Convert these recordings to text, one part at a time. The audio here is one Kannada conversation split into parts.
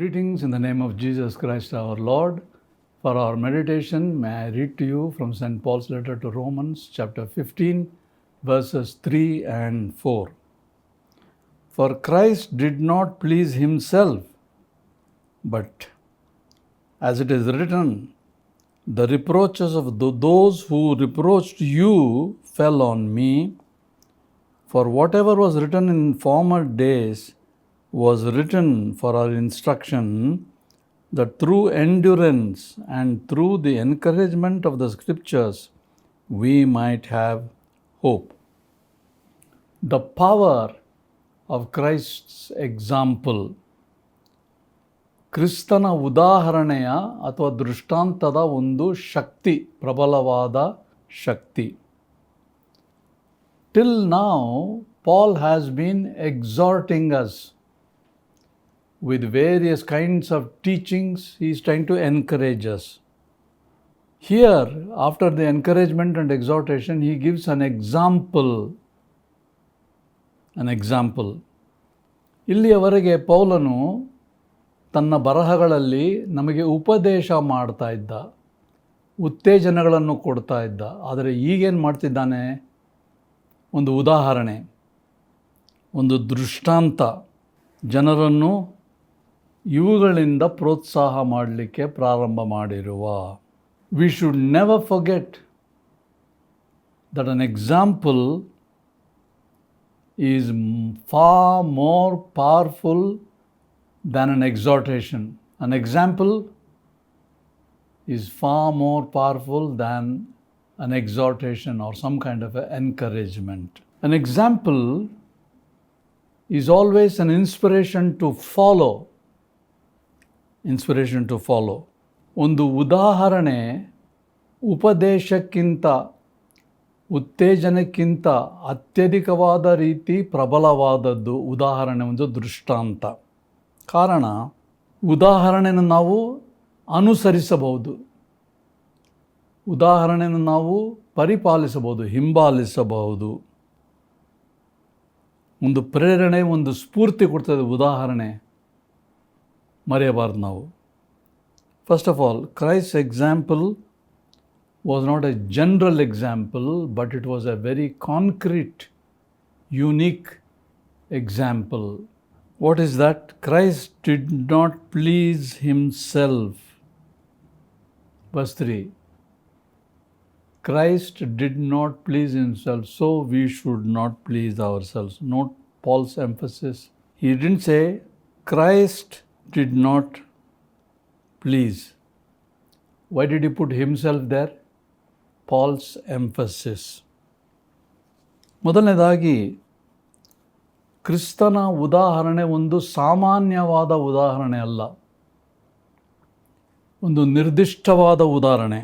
Greetings in the name of Jesus Christ our Lord. For our meditation, may I read to you from St. Paul's letter to Romans, chapter 15, verses 3 and 4. For Christ did not please himself, but as it is written, the reproaches of those who reproached you fell on me. For whatever was written in former days was written for our instruction, that through endurance and through the encouragement of the scriptures we might have hope. The power of Christ's example, ಕ್ರಿಸ್ತನ ಉದಾಹರಣೆಯ ಅಥವಾ ದೃಷ್ಟಾಂತದ ಒಂದು ಶಕ್ತಿ, ಪ್ರಬಲವಾದ ಶಕ್ತಿ. Till now, Paul has been exhorting us with various kinds of teachings. He is trying to encourage us. Here, after the encouragement and exhortation, he gives an example. ಇಲ್ಲಿಯವರೆಗೆ ಪೌಲನು ತನ್ನ ಬರಹಗಳಲ್ಲಿ ನಮಗೆ ಉಪದೇಶ ಮಾಡ್ತಾ ಇದ್ದ, ಉತ್ತೇಜನಗಳನ್ನು ಕೊಡ್ತಾ ಇದ್ದ. ಆದರೆ ಈಗೇನು ಮಾಡ್ತಿದ್ದಾನೆ? ಒಂದು ಉದಾಹರಣೆ, ಒಂದು ದೃಷ್ಟಾಂತ, ಜನರನ್ನು ಇವುಗಳಿಂದ ಪ್ರೋತ್ಸಾಹ ಮಾಡಲಿಕ್ಕೆ ಪ್ರಾರಂಭ ಮಾಡಿರುವ. We should never forget that an example is far more powerful than an exhortation. An example is far more powerful than an exhortation or some kind of encouragement. An example is always an inspiration to follow. ಒಂದು ಉದಾಹರಣೆ ಉಪದೇಶಕ್ಕಿಂತ, ಉತ್ತೇಜನಕ್ಕಿಂತ ಅತ್ಯಧಿಕವಾದ ರೀತಿ ಪ್ರಬಲವಾದದ್ದು ಉದಾಹರಣೆ, ಒಂದು ದೃಷ್ಟಾಂತ. ಕಾರಣ, ಉದಾಹರಣೆಯನ್ನು ನಾವು ಅನುಸರಿಸಬಹುದು, ಉದಾಹರಣೆಯನ್ನು ನಾವು ಪರಿಪಾಲಿಸಬಹುದು, ಹಿಂಬಾಲಿಸಬಹುದು. ಒಂದು ಪ್ರೇರಣೆ, ಒಂದು ಸ್ಫೂರ್ತಿ ಕೊಡ್ತದೆ ಉದಾಹರಣೆ, ಮರೆಯಬಾರ್ದು ನಾವು. First of all, Christ example was not a general example, but it was a very concrete, unique example. What is that? Christ did not please himself. Verse 3. Christ did not please himself, so we should not please ourselves. Note Paul's emphasis. He didn't say Christ did not please. Why did he put himself there? Paul's emphasis. ಮೊದಲನೇದಾಗಿ, ಕ್ರಿಸ್ತನ ಉದಾಹರಣೆ ಒಂದು ಸಾಮಾನ್ಯವಾದ ಉದಾಹರಣೆ ಅಲ್ಲ, ಒಂದು ನಿರ್ದಿಷ್ಟವಾದ ಉದಾಹರಣೆ,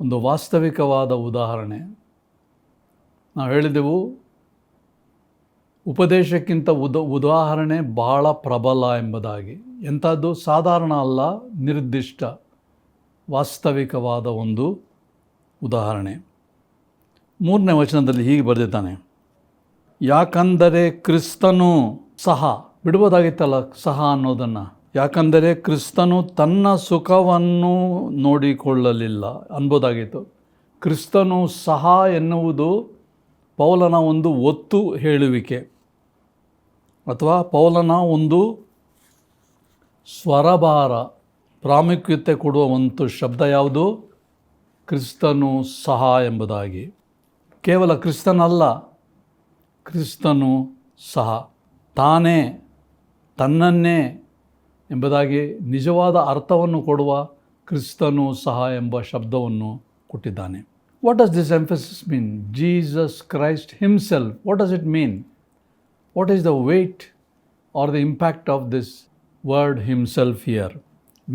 ಒಂದು ವಾಸ್ತವಿಕವಾದ ಉದಾಹರಣೆ. ನಾವು ಹೇಳಿದೆವು, ಉಪದೇಶಕ್ಕಿಂತ ಉದಾಹರಣೆ ಬಹಳ ಪ್ರಬಲ ಎಂಬುದಾಗಿ. ಎಂಥದ್ದು? ಸಾಧಾರಣ ಅಲ್ಲ, ನಿರ್ದಿಷ್ಟ, ವಾಸ್ತವಿಕವಾದ ಒಂದು ಉದಾಹರಣೆ. 3ನೇ ವಚನದಲ್ಲಿ ಹೀಗೆ ಬರೆದಿದ್ದಾನೆ, ಯಾಕಂದರೆ ಕ್ರಿಸ್ತನು ಸಹ, ಬಿಡ್ಬೋದಾಗಿತ್ತಲ್ಲ ಸಹ ಅನ್ನೋದನ್ನು, ಯಾಕಂದರೆ ಕ್ರಿಸ್ತನು ತನ್ನ ಸುಖವನ್ನು ನೋಡಿಕೊಳ್ಳಲಿಲ್ಲ ಅನ್ಬೋದಾಗಿತ್ತು. ಕ್ರಿಸ್ತನು ಸಹ ಎನ್ನುವುದು ಪೌಲನ ಒಂದು ಒತ್ತು ಹೇಳುವಿಕೆ, ಅಥವಾ ಪೌಲನ ಒಂದು ಸ್ವರಭಾರ, ಪ್ರಾಮುಖ್ಯತೆ ಕೊಡುವ ಒಂದು ಶಬ್ದ ಯಾವುದು? ಕ್ರಿಸ್ತನು ಸಹ ಎಂಬುದಾಗಿ. ಕೇವಲ ಕ್ರಿಸ್ತನಲ್ಲ, ಕ್ರಿಸ್ತನು ಸಹ, ತಾನೇ, ತನ್ನನ್ನೇ ಎಂಬುದಾಗಿ ನಿಜವಾದ ಅರ್ಥವನ್ನು ಕೊಡುವ ಕ್ರಿಸ್ತನು ಸಹ ಎಂಬ ಶಬ್ದವನ್ನು ಕೊಟ್ಟಿದ್ದಾನೆ. What does this emphasis mean? Jesus Christ himself. What does it mean? What is the weight or the impact of this word himself here?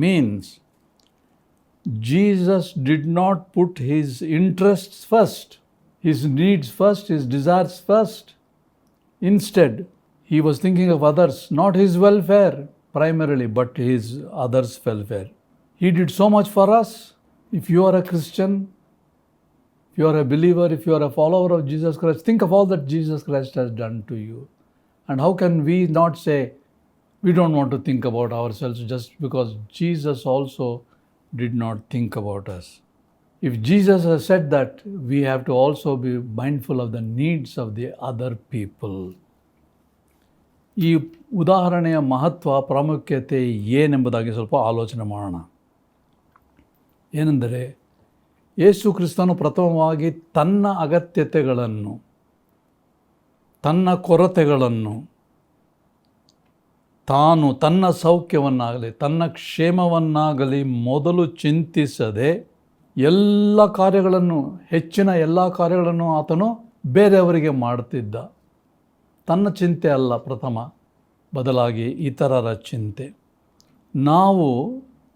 Means Jesus did not put his interests first, his needs first, his desires first. Instead, he was thinking of others, not his welfare primarily, but his others' welfare. He did so much for us. If you are a Christian, if you are a believer, if you are a follower of Jesus Christ, think of all that Jesus Christ has done to you. And how can we not say, We don't want to think about ourselves just because Jesus also did not think about us. If Jesus has said that, we have to also be mindful of the needs of the other people. ಈ ಉದಾಹರಣೆಯ ಮಹತ್ವ, ಪ್ರಾಮುಖ್ಯತೆ ಏನೆಂಬುದಾಗಿ ಸ್ವಲ್ಪ ಆಲೋಚನೆ ಮಾಡೋಣ. ಏನೆಂದರೆ, ಯೇಸು ಕ್ರಿಸ್ತನು ಪ್ರಥಮವಾಗಿ ತನ್ನ ಅಗತ್ಯತೆಗಳನ್ನು, ತನ್ನ ಕೊರತೆಗಳನ್ನು, ತಾನು ತನ್ನ ಸೌಖ್ಯವನ್ನಾಗಲಿ ತನ್ನ ಕ್ಷೇಮವನ್ನಾಗಲಿ ಮೊದಲು ಚಿಂತಿಸದೆ ಎಲ್ಲ ಕಾರ್ಯಗಳನ್ನು, ಹೆಚ್ಚಿನ ಎಲ್ಲ ಕಾರ್ಯಗಳನ್ನು ಆತನು ಬೇರೆಯವರಿಗೆ ಮಾಡುತ್ತಿದ್ದ. ತನ್ನ ಚಿಂತೆ ಅಲ್ಲ ಪ್ರಥಮ, ಬದಲಾಗಿ ಇತರರ ಚಿಂತೆ. ನಾವು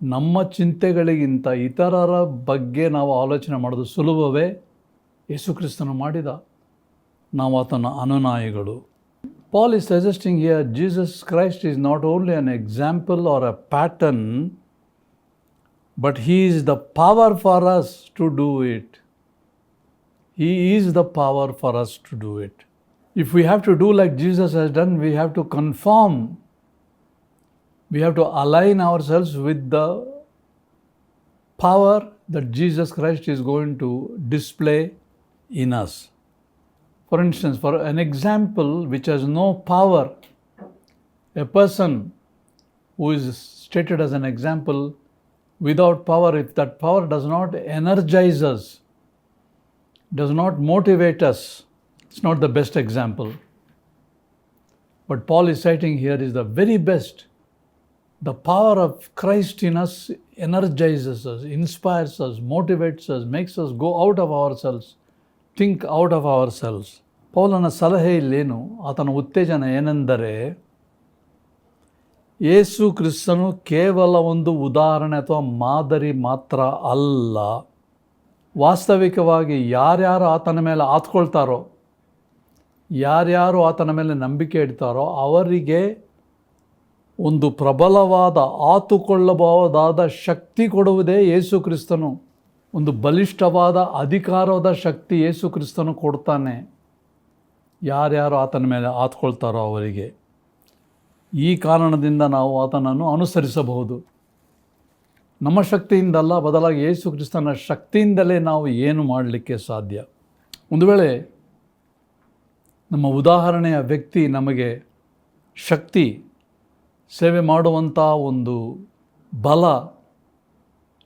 ನಮ್ಮ ಚಿಂತೆಗಳಿಗಿಂತ ಇತರರ ಬಗ್ಗೆ ನಾವು ಆಲೋಚನೆ ಮಾಡೋದು ಸುಲಭವೇ? ಯೇಸು ಕ್ರಿಸ್ತನು ಮಾಡಿದ. ನಾವು ಆತನ ಅನುನಾಯಿಗಳು. Paul is suggesting here Jesus Christ is not only an example or a pattern, but he is the power for us to do it. He is the power for us to do it. If we have to do like Jesus has done, we have to conform. We have to align ourselves with the power that Jesus Christ is going to display in us. For instance, for an example which has no power, a person who is stated as an example without power, if that power does not energize us, does not motivate us, it's not the best example. What Paul is citing here is the very best. The power of Christ in us energizes us, inspires us, motivates us, makes us go out of ourselves, think out of ourselves. ಪೌಲನ ಸಲಹೆ ಇಲ್ಲೇನು, ಆತನ ಉತ್ತೇಜನ ಏನೆಂದರೆ, ಯೇಸು ಕ್ರಿಸ್ತನು ಕೇವಲ ಒಂದು ಉದಾಹರಣೆ ಅಥವಾ ಮಾದರಿ ಮಾತ್ರ ಅಲ್ಲ. ವಾಸ್ತವಿಕವಾಗಿ ಯಾರ್ಯಾರು ಆತನ ಮೇಲೆ ಆತ್ಕೊಳ್ತಾರೋ, ಯಾರ್ಯಾರು ಆತನ ಮೇಲೆ ನಂಬಿಕೆ ಇಡ್ತಾರೋ ಅವರಿಗೆ ಒಂದು ಪ್ರಬಲವಾದ, ಆತುಕೊಳ್ಳಬಹುದಾದ ಶಕ್ತಿ ಕೊಡುವುದೇ ಯೇಸು ಕ್ರಿಸ್ತನು. ಒಂದು ಬಲಿಷ್ಠವಾದ ಅಧಿಕಾರದ ಶಕ್ತಿ ಯೇಸು ಕ್ರಿಸ್ತನು ಕೊಡ್ತಾನೆ ಯಾರ್ಯಾರು ಆತನ ಮೇಲೆ ಆತ್ಕೊಳ್ತಾರೋ ಅವರಿಗೆ. ಈ ಕಾರಣದಿಂದ ನಾವು ಆತನನ್ನು ಅನುಸರಿಸಬಹುದು. ನಮ್ಮ ಶಕ್ತಿಯಿಂದಲ್ಲ, ಬದಲಾಗಿ ಯೇಸು ಕ್ರಿಸ್ತನ ಶಕ್ತಿಯಿಂದಲೇ ನಾವು ಏನು ಮಾಡಲಿಕ್ಕೆ ಸಾಧ್ಯ. ಒಂದು ವೇಳೆ ನಮ್ಮ ಉದಾಹರಣೆಯ ವ್ಯಕ್ತಿ ನಮಗೆ ಶಕ್ತಿ, ಸೇವೆ ಮಾಡುವಂಥ ಒಂದು ಬಲ,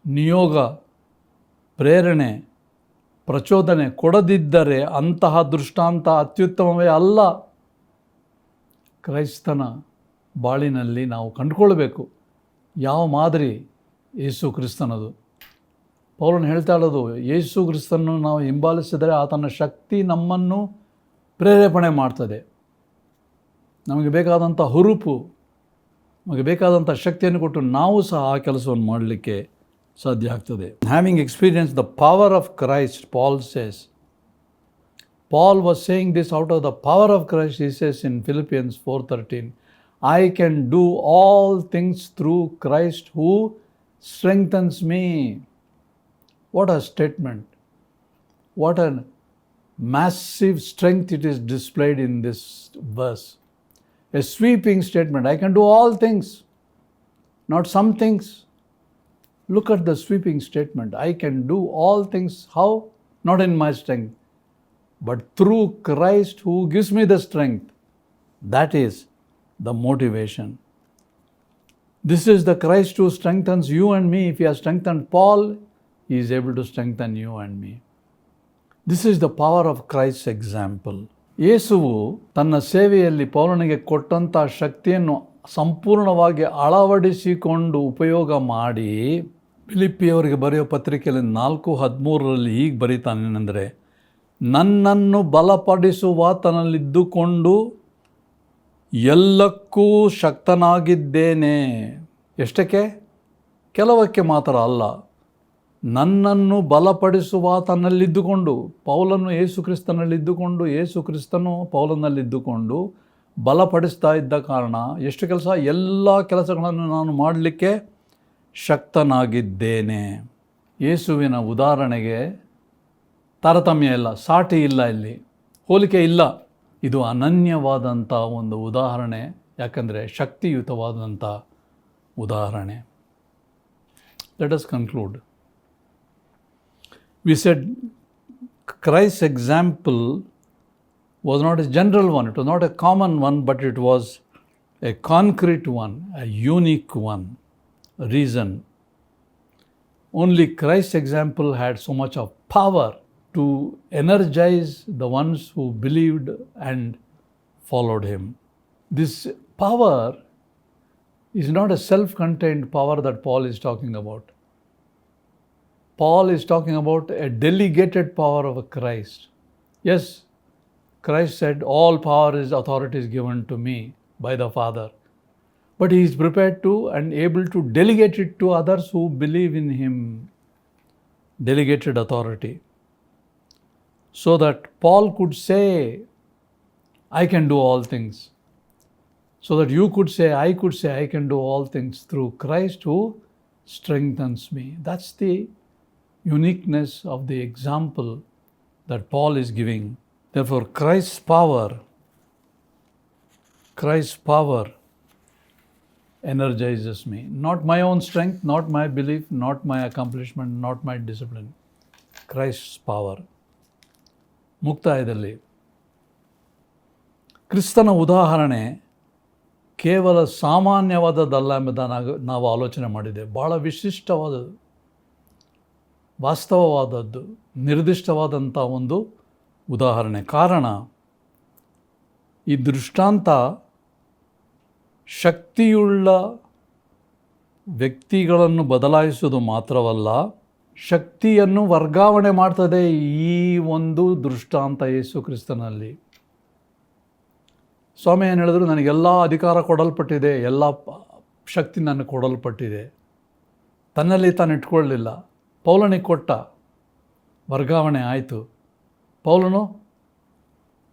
ನಿಯೋಗ, ಪ್ರೇರಣೆ, ಪ್ರಚೋದನೆ ಕೊಡದಿದ್ದರೆ ಅಂತಹ ದೃಷ್ಟಾಂತ ಅತ್ಯುತ್ತಮವೇ ಅಲ್ಲ. ಕ್ರೈಸ್ತನ ಬಾಳಿನಲ್ಲಿ ನಾವು ಕಂಡುಕೊಳ್ಬೇಕು ಯಾವ ಮಾದರಿ ಯೇಸು ಕ್ರಿಸ್ತನದು. ಪೌಲನು ಹೇಳ್ತಾ ಇರೋದು, ಯೇಸು ಕ್ರಿಸ್ತನನ್ನು ನಾವು ಹಿಂಬಾಲಿಸಿದರೆ ಆತನ ಶಕ್ತಿ ನಮ್ಮನ್ನು ಪ್ರೇರೇಪಣೆ ಮಾಡ್ತದೆ. ನಮಗೆ ಬೇಕಾದಂಥ ಹುರುಪು, ನಮಗೆ ಬೇಕಾದಂಥ ಶಕ್ತಿಯನ್ನು ಕೊಟ್ಟು ನಾವು ಸಹ ಆ ಕೆಲಸವನ್ನು ಮಾಡಲಿಕ್ಕೆ ಸಾಧ್ಯ ಆಗ್ತದೆ. Having experienced the power of Christ, Paul was saying this out of the power of Christ. He says in Philippians 4:13, I can do all things through Christ who strengthens me. What a statement. What a massive strength it is displayed in this verse. A sweeping statement. I can do all things, not some things. Look at the sweeping statement. I can do all things. How? Not in my strength, but through Christ who gives me the strength. That is the motivation. This is the Christ who strengthens you and me. If he has strengthened Paul, he is able to strengthen you and me. This is the power of Christ's example. ಯೇಸುವು ತನ್ನ ಸೇವೆಯಲ್ಲಿ ಪೌಲನಿಗೆ ಕೊಟ್ಟಂಥ ಶಕ್ತಿಯನ್ನು ಸಂಪೂರ್ಣವಾಗಿ ಅಳವಡಿಸಿಕೊಂಡು ಉಪಯೋಗ ಮಾಡಿ, ಫಿಲಿಪ್ಪಿಯವರಿಗೆ ಬರೆಯೋ ಪತ್ರಿಕೆಯಲ್ಲಿ 4:13 ಹೀಗೆ ಬರೀತಾನೇನೆಂದರೆ, ನನ್ನನ್ನು ಬಲಪಡಿಸುವಾತನಲ್ಲಿದ್ದುಕೊಂಡು ಎಲ್ಲಕ್ಕೂ ಶಕ್ತನಾಗಿದ್ದೇನೆ. ಎಷ್ಟಕ್ಕೆ? ಕೆಲವಕ್ಕೆ ಮಾತ್ರ ಅಲ್ಲ. ನನ್ನನ್ನು ಬಲಪಡಿಸುವಾತನಲ್ಲಿದ್ದುಕೊಂಡು, ಪೌಲನು ಯೇಸು ಕ್ರಿಸ್ತನಲ್ಲಿದ್ದುಕೊಂಡು, ಯೇಸು ಕ್ರಿಸ್ತನು ಪೌಲನಲ್ಲಿದ್ದುಕೊಂಡು ಬಲಪಡಿಸ್ತಾ ಇದ್ದ ಕಾರಣ ಎಷ್ಟು ಕೆಲಸ, ಎಲ್ಲ ಕೆಲಸಗಳನ್ನು ನಾನು ಮಾಡಲಿಕ್ಕೆ ಶಕ್ತನಾಗಿದ್ದೇನೆ. ಯೇಸುವಿನ ಉದಾಹರಣೆಗೆ ತಾರತಮ್ಯ ಇಲ್ಲ, ಸಾಟಿ ಇಲ್ಲ, ಇಲ್ಲಿ ಹೋಲಿಕೆ ಇಲ್ಲ. ಇದು ಅನನ್ಯವಾದಂಥ ಒಂದು ಉದಾಹರಣೆ. ಯಾಕಂದರೆ ಶಕ್ತಿಯುತವಾದಂಥ ಉದಾಹರಣೆ. Let us conclude. We said Christ's example was not a general one, it was not a common one, but it was a concrete one, a unique one. Reason, only Christ's example had so much of power to energize the ones who believed and followed him. This power is not a self-contained power that Paul is talking about. Paul is talking about a delegated power of Christ. Yes, Christ said, all power is authority is given to me by the Father. But he is prepared to and able to delegate it to others who believe in him. Delegated authority. So that Paul could say, I can do all things. So that you could say, I can do all things through Christ who strengthens me. That's the uniqueness of the example that Paul is giving. Therefore, Christ's power energizes me. Not my own strength, not my belief, not my accomplishment, not my discipline. Christ's power. ಮುಕ್ತಾಯದಲ್ಲಿ ಕ್ರಿಸ್ತನ ಉದಾಹರಣೆ ಕೇವಲ ಸಾಮಾನ್ಯವಾದದ್ದಲ್ಲ ಎಂಬುದನ್ನು ನಾವು ಆಲೋಚನೆ ಮಾಡಿದ್ದೇವೆ. ಭಾಳ ವಿಶಿಷ್ಟವಾದದ್ದು, ವಾಸ್ತವವಾದದ್ದು, ನಿರ್ದಿಷ್ಟವಾದಂಥ ಒಂದು ಉದಾಹರಣೆ. ಕಾರಣ, ಈ ದೃಷ್ಟಾಂತ ಶಕ್ತಿಯುಳ್ಳ ವ್ಯಕ್ತಿಗಳನ್ನು ಬದಲಾಯಿಸುವುದು ಮಾತ್ರವಲ್ಲ, ಶಕ್ತಿಯನ್ನು ವರ್ಗಾವಣೆ ಮಾಡ್ತದೆ ಈ ಒಂದು ದೃಷ್ಟಾಂತ ಯೇಸು ಕ್ರಿಸ್ತನಲ್ಲಿ. ಸ್ವಾಮಿ ಏನು ಹೇಳಿದ್ರು, ನನಗೆಲ್ಲ ಅಧಿಕಾರ ಕೊಡಲ್ಪಟ್ಟಿದೆ, ಎಲ್ಲ ಶಕ್ತಿ ನನಗೆ ಕೊಡಲ್ಪಟ್ಟಿದೆ. ತನ್ನಲ್ಲಿ ತಾನು ಇಟ್ಕೊಳ್ಳಲಿಲ್ಲ, ಪೌಲನಿಗೆ ಕೊಟ್ಟ, ವರ್ಗಾವಣೆ ಆಯಿತು. ಪೌಲನು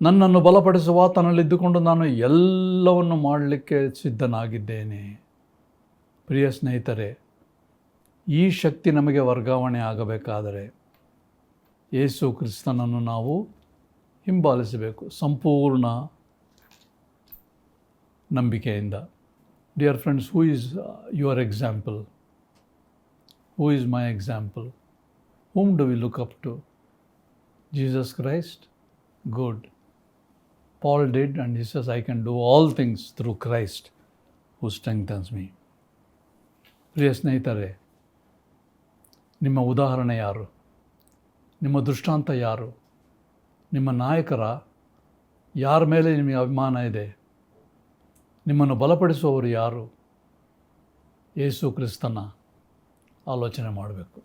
ನನ್ನನ್ನು ಬಲಪಡಿಸುವ ತನ್ನಲ್ಲಿದ್ದುಕೊಂಡು ನಾನು ಎಲ್ಲವನ್ನು ಮಾಡಲಿಕ್ಕೆ ಸಿದ್ಧನಾಗಿದ್ದೇನೆ. ಪ್ರಿಯ ಸ್ನೇಹಿತರೆ, ಈ ಶಕ್ತಿ ನಮಗೆ ವರ್ಗಾವಣೆ ಆಗಬೇಕಾದರೆ ಯೇಸು ಕ್ರಿಸ್ತನನ್ನು ನಾವು ಹಿಂಬಾಲಿಸಬೇಕು ಸಂಪೂರ್ಣ ನಂಬಿಕೆಯಿಂದ. Dear friends, who is your example? Who is my example? Whom do we look up to? Jesus Christ? Good. Paul did, and he says, I can do all things through Christ who strengthens me. ಪ್ರಿಯ ಸ್ನೇಹಿತರೆ, ನಿಮ್ಮ ಉದಾಹರಣೆ ಯಾರು? ನಿಮ್ಮ ದೃಷ್ಟಾಂತ ಯಾರು? ನಿಮ್ಮ ನಾಯಕರ? ಯಾರ ಮೇಲೆ ನಿಮಗೆ ಅಭಿಮಾನ ಇದೆ? ನಿಮ್ಮನ್ನು ಬಲಪಡಿಸುವವರು ಯಾರು? ಯೇಸು ಕ್ರಿಸ್ತನ ಆಲೋಚನೆ ಮಾಡಬೇಕು.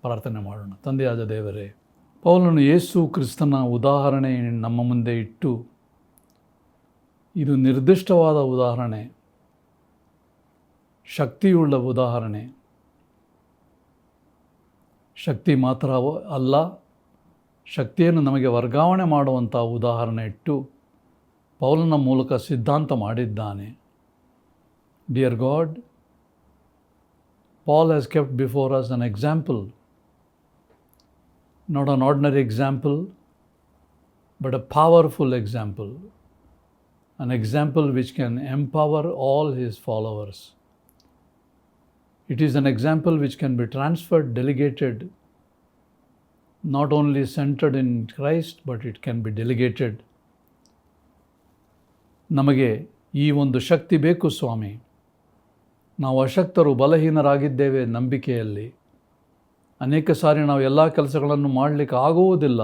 ಪ್ರಾರ್ಥನೆ ಮಾಡೋಣ. ತಂದೆಯಾದ ದೇವರೇ, ಪೌಲನು ಯೇಸು ಕ್ರಿಸ್ತನ ಉದಾಹರಣೆ ನಮ್ಮ ಮುಂದೆ ಇಟ್ಟು, ಇದು ನಿರ್ದಿಷ್ಟವಾದ ಉದಾಹರಣೆ, ಶಕ್ತಿಯುಳ್ಳ ಉದಾಹರಣೆ, ಶಕ್ತಿ ಮಾತ್ರ ಅಲ್ಲ, ಶಕ್ತಿಯನ್ನು ನಮಗೆ ವರ್ಗಾವಣೆ ಮಾಡುವಂಥ ಉದಾಹರಣೆ ಇಟ್ಟು ಪೌಲನ ಮೂಲಕ ಸಿದ್ಧಾಂತ ಮಾಡಿದ್ದಾನೆ. Dear god, Paul has kept before us an example, not an ordinary example, but a powerful example, an example which can empower all his followers. It is an example which can be transferred, delegated, not only centered in Christ, but it can be delegated. ನಮಗೆ ಈ ಒಂದು ಶಕ್ತಿ ಬೇಕು ಸ್ವಾಮಿ. ನಾವು ಅಶಕ್ತರು, ಬಲಹೀನರಾಗಿದ್ದೇವೆ ನಂಬಿಕೆಯಲ್ಲಿ. ಅನೇಕ ಸಾರಿ ನಾವು ಎಲ್ಲ ಕೆಲಸಗಳನ್ನು ಮಾಡಲಿಕ್ಕೆ ಆಗುವುದಿಲ್ಲ.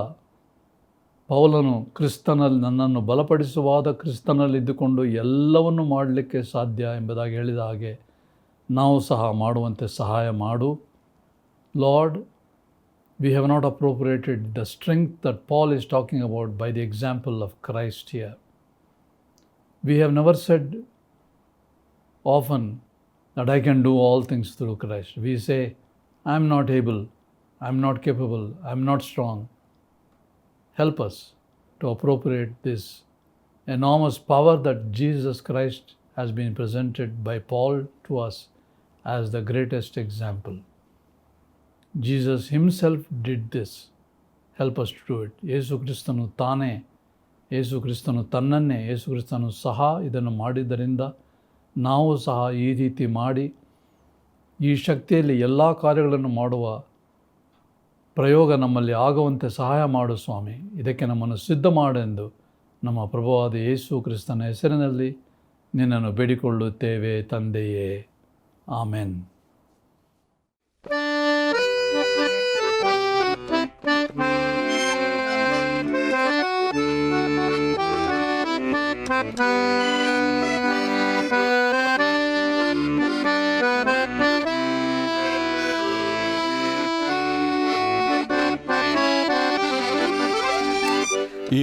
ಪೌಲನು ಕ್ರಿಸ್ತನಲ್ಲಿ ನನ್ನನ್ನು ಬಲಪಡಿಸುವಾದ ಕ್ರಿಸ್ತನಲ್ಲಿದ್ದುಕೊಂಡು ಎಲ್ಲವನ್ನು ಮಾಡಲಿಕ್ಕೆ ಸಾಧ್ಯ ಎಂಬುದಾಗಿ ಹೇಳಿದ ಹಾಗೆ ನಾವು ಸಹ ಮಾಡುವಂತೆ ಸಹಾಯ ಮಾಡು. Lord, we have not appropriated the strength that Paul is talking about by the example of Christ here. We have never said often that I can do all things through Christ. We say, I am not able, I am not capable, I am not strong. Help us to appropriate this enormous power that Jesus Christ has been presented by Paul to us as the greatest example. Jesus himself did this. Help us to do it. ಯೇಸು ಕ್ರಿಸ್ತನು ತಾನೇ ಯೇಸು ಕ್ರಿಸ್ತನು ತನ್ನನ್ನೇ, ಯೇಸು ಕ್ರಿಸ್ತನು ಸಹ ಇದನ್ನು ಮಾಡಿದ್ದರಿಂದ ನಾವು ಸಹ ಈ ರೀತಿ ಮಾಡಿ ಈ ಶಕ್ತಿಯಲ್ಲಿ ಎಲ್ಲ ಕಾರ್ಯಗಳನ್ನು ಮಾಡುವ ಪ್ರಯೋಗ ನಮ್ಮಲ್ಲಿ ಆಗುವಂತೆ ಸಹಾಯ ಮಾಡು ಸ್ವಾಮಿ. ಇದಕ್ಕೆ ನಮ್ಮನ್ನು ಸಿದ್ಧ ಮಾಡೆಂದು ನಮ್ಮ ಪ್ರಭುವಾದ ಯೇಸು ಕ್ರಿಸ್ತನ ಹೆಸರಿನಲ್ಲಿ ನಿನ್ನನ್ನು ಬೇಡಿಕೊಳ್ಳುತ್ತೇವೆ ತಂದೆಯೇ. ಆಮೆನ್.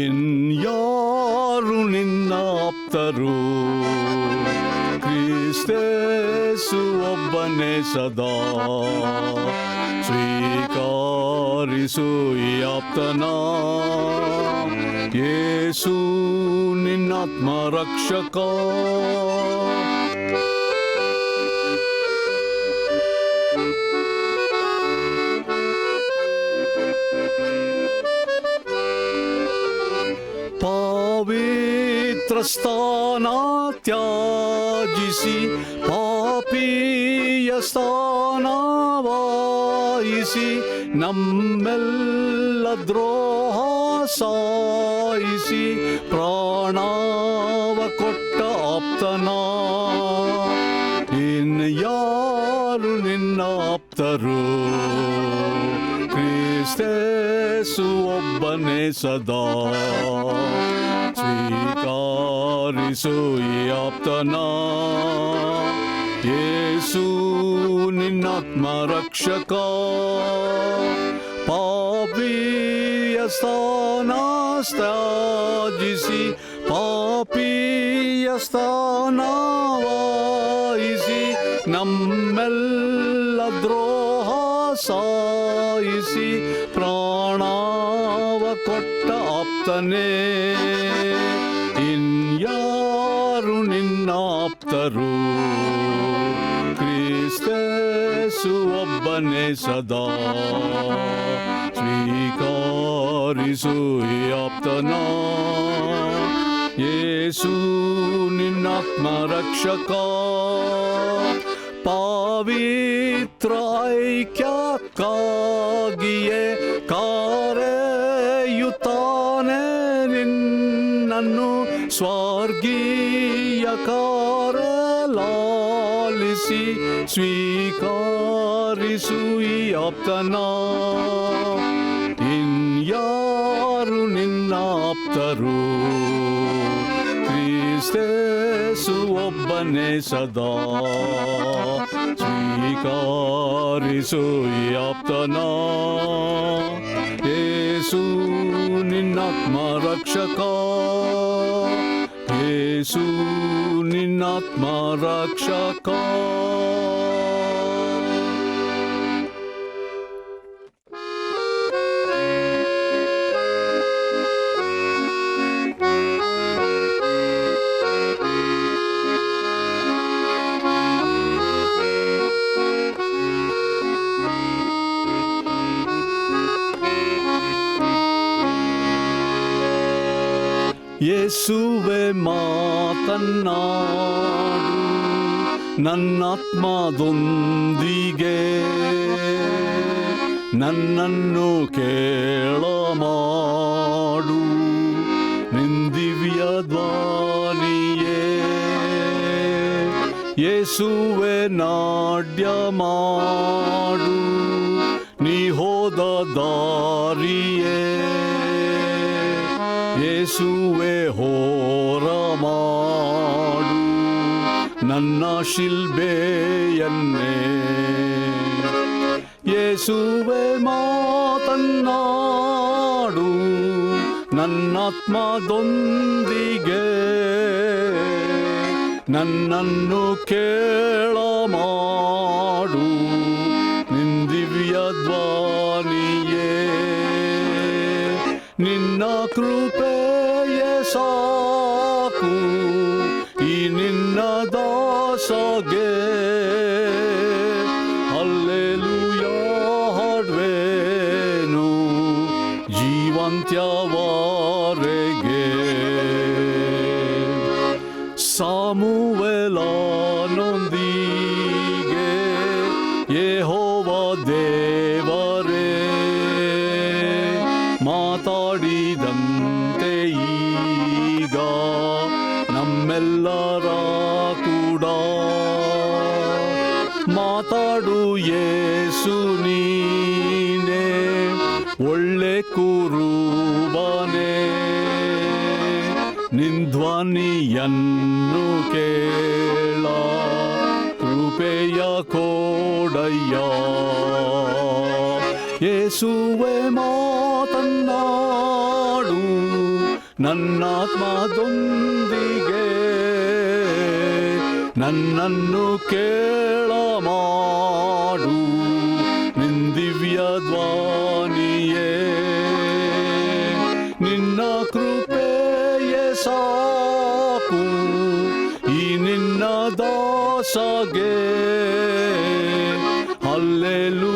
ಇನ್ಯಾರು ನಿನ್ನ ಆಪ್ತರು, ಕ್ರಿಸ್ತೇಸು ಒಬ್ಬನೇ ಸದಾ. ಸ್ವೀಕರಿಸು ಈ ಆಪ್ತನ, ಯೇಸು ನಿನ್ನಾತ್ಮ ರಕ್ಷಕ. ಪವಿತ್ರ ಸ್ಥಾನ ತ್ಯಾಜಿಸಿ ಪಾಪಿಯ ಸ್ಥಾನವಾಯಿಸಿ, ನಮ್ಮೆಲ್ಲ ದ್ರೋಹ ಸಾಯಿಸಿ ಪ್ರಾಣವ ಕೊಟ್ಟ ಆಪ್ತನ. ಇನ್ಯಾರು ನಿನ್ನ ಆಪ್ತರು, ಕ್ರಿಸ್ತೇಸು ಒಬ್ಬನೇ ಸದಾ. ಸ್ವೀಕರಿಸು ಈ ಆಪ್ತನ, ಯೇಸು ನಿನ್ನಾತ್ಮ ರಕ್ಷಕ. ಪಾಪಿಯ ಸ್ಥಾನ ತ್ಯಾಜಿಸಿ ಪಾಪಿಯ ಸ್ಥಾನವಾಯಿಸಿ, ನಮ್ಮೆಲ್ಲ ದ್ರೋಹ ಸಾಯಿಸಿ ಪ್ರಾಣವ ಕೊಟ್ಟ ಆಪ್ತನೇ. ಇನ್ಯಾರು ನಿನ್ನ ಆಪ್ತರು, ಕ್ರಿಸ್ತೇಸು ಒಬ್ಬನೇ ಸದಾ. ಸ್ವೀಕರಿಸು ಈ ಆಪ್ತನ, ಯೇಸು ನಿನ್ನಾತ್ಮ ರಕ್ಷಕ. ಪವಿತ್ರ ಐಕ್ಯಕ್ಕಾಗಿಯೇ ಕರೆಯುತ್ತಾನೆ ನಿನ್ನನ್ನು, ಸ್ವರ್ಗೀಯ ಕಾರ್ಯಲಾಲಿಸಿ ಸ್ವೀಕರಿಸು ಈ ಆಪ್ತನ. ಇನ್ಯಾರು ನಿನ್ನ ಆಪ್ತರು, ಕ್ರಿಸ್ತೇಸು ಒಬ್ಬನೇ ಸದಾ. ಸ್ವೀಕರಿಸು ಈ ಆಪ್ತನ, ಯೇಸು ನಿನ್ನಾತ್ಮ ರಕ್ಷಕ. ಯೇಸು ನಿನ್ನಾತ್ಮ ರಕ್ಷಕ. ಯೇಸುವೆ ಮಾತನ್ನಾಡು ನನ್ನಾತ್ಮದೊಂದಿಗೆ, ನನ್ನನ್ನು ಕೇಳಮಾಡು ನಿಂದಿವ್ಯ ಧ್ವನಿಯೇ. ಯೇಸುವೆ ನಾಟ್ಯ ಮಾಡು ನೀ ಹೋದ ದಾರಿಯೇ. ಯೇಸುವೆ ಹೋರ ಮಾಡು ನನ್ನ ಶಿಲ್ಬೆಯನ್ನೇ. ಯೇಸುವೆ ಮಾತನ್ನಾಡು ನನ್ನಾತ್ಮದೊಂದಿಗೆ, ನನ್ನನ್ನು ಕೇಳಮಾಡು ನಿಂದಿವ್ಯ ಧ್ವನಿಯೇ. ನಿನ್ನ ಕೃಪೆಯೇ ಸಾಕು ಈ ನಿನ್ನ ದಾಸಗೆ. ಹಲ್ಲೆಲೂಯಾ ಹಾಡುವೆನು ಜೀವಂತ್ಯವರೆಗೆ. ಸಾಮುವೇಲನೊಂದಿಗೆ ಯೆಹೋವ ದೇವರೇ ಮಾತಾಡಿದಂತೆ ಈಗ ನಮ್ಮೆಲ್ಲರ ಕೂಡ ಮಾತಾಡು ಯೇಸು ನೀನೇ ಒಳ್ಳೆ ಕುರುಬನೇ ನಿಂಧ್ವನಿಯನ್ನು ಕೇಳ ಕೃಪೆಯ ಕೋಡಯ್ಯ ಯೇಸುವೆ ಮಾತನ್ನಾಡು ನನ್ನಾತ್ಮದೊಂದಿಗೆ ನನ್ನನ್ನು ಕೇಳ ಮಾಡು ನಿಂದಿವ್ಯ ಧ್ವನಿಯೇ ನಿನ್ನ ಕೃಪೆಯೇ ಸಾಕು ಈ ನಿನ್ನ ದಾಸಗೆ ಹಲ್ಲೆಲೂಯ